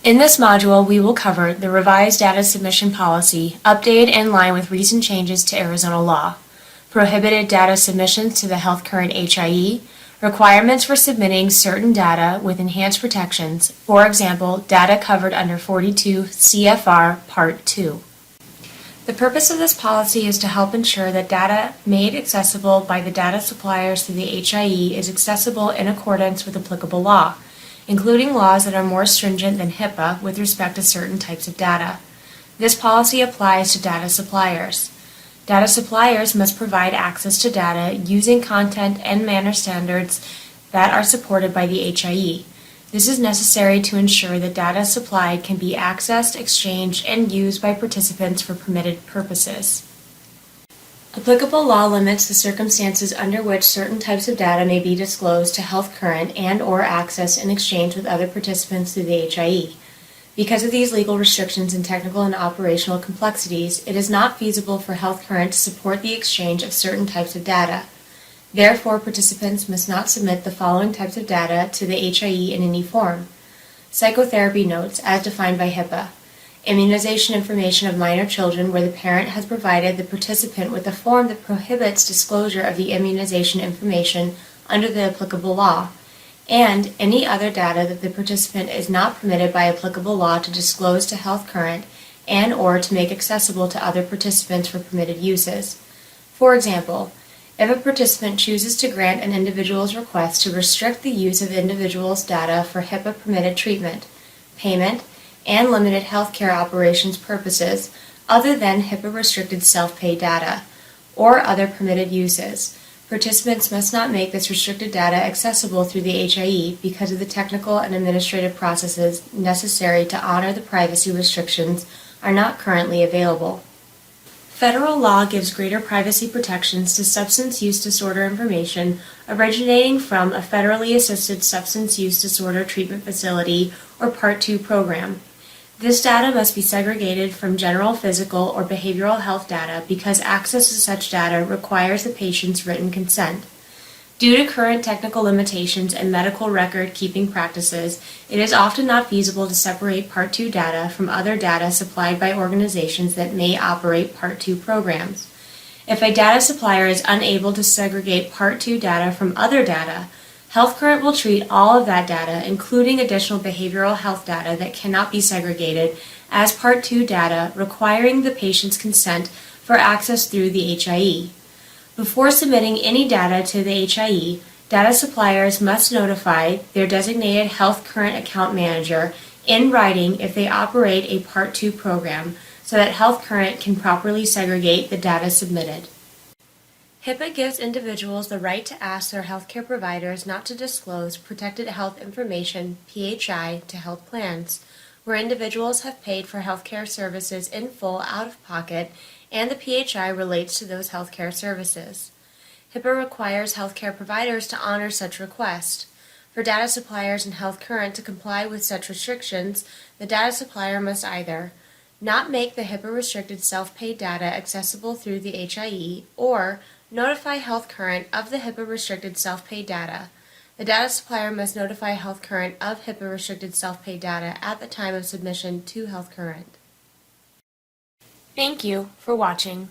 In this module, we will cover the revised data submission policy, updated in line with recent changes to Arizona law, prohibited data submissions to the Health Current HIE, requirements for submitting certain data with enhanced protections, for example, data covered under 42 CFR Part 2. The purpose of this policy is to help ensure that data made accessible by the data suppliers through the HIE is accessible in accordance with applicable law, including laws that are more stringent than HIPAA with respect to certain types of data. This policy applies to data suppliers. Data suppliers must provide access to data using content and manner standards that are supported by the HIE. This is necessary to ensure that data supplied can be accessed, exchanged, and used by participants for permitted purposes. Applicable law limits the circumstances under which certain types of data may be disclosed to Health Current and/or accessed in exchange with other participants through the HIE. Because of these legal restrictions and technical and operational complexities, it is not feasible for Health Current to support the exchange of certain types of data. Therefore, participants must not submit the following types of data to the HIE in any form: psychotherapy notes as defined by HIPAA, immunization information of minor children where the parent has provided the participant with a form that prohibits disclosure of the immunization information under the applicable law, and any other data that the participant is not permitted by applicable law to disclose to Health Current and/or to make accessible to other participants for permitted uses. For example, if a participant chooses to grant an individual's request to restrict the use of individual's data for HIPAA-permitted treatment, payment, and limited healthcare operations purposes other than HIPAA-restricted self-pay data, or other permitted uses, participants must not make this restricted data accessible through the HIE because of the technical and administrative processes necessary to honor the privacy restrictions are not currently available. Federal law gives greater privacy protections to substance use disorder information originating from a federally assisted substance use disorder treatment facility or Part 2 program. This data must be segregated from general physical or behavioral health data because access to such data requires the patient's written consent. Due to current technical limitations and medical record-keeping practices, it is often not feasible to separate Part 2 data from other data supplied by organizations that may operate Part 2 programs. If a data supplier is unable to segregate Part 2 data from other data, Health Current will treat all of that data, including additional behavioral health data that cannot be segregated, as Part 2 data, requiring the patient's consent for access through the HIE. Before submitting any data to the HIE, data suppliers must notify their designated Health Current account manager in writing if they operate a Part 2 program so that Health Current can properly segregate the data submitted. HIPAA gives individuals the right to ask their healthcare providers not to disclose protected health information, PHI, to health plans, where individuals have paid for healthcare services in full out of pocket and the PHI relates to those healthcare services. HIPAA requires healthcare providers to honor such request. For data suppliers and Health Current to comply with such restrictions, the data supplier must either not make the HIPAA-restricted self-pay data accessible through the HIE or notify Health Current of the HIPAA-restricted self-pay data. The data supplier must notify Health Current of HIPAA-restricted self-pay data at the time of submission to Health Current. Thank you for watching.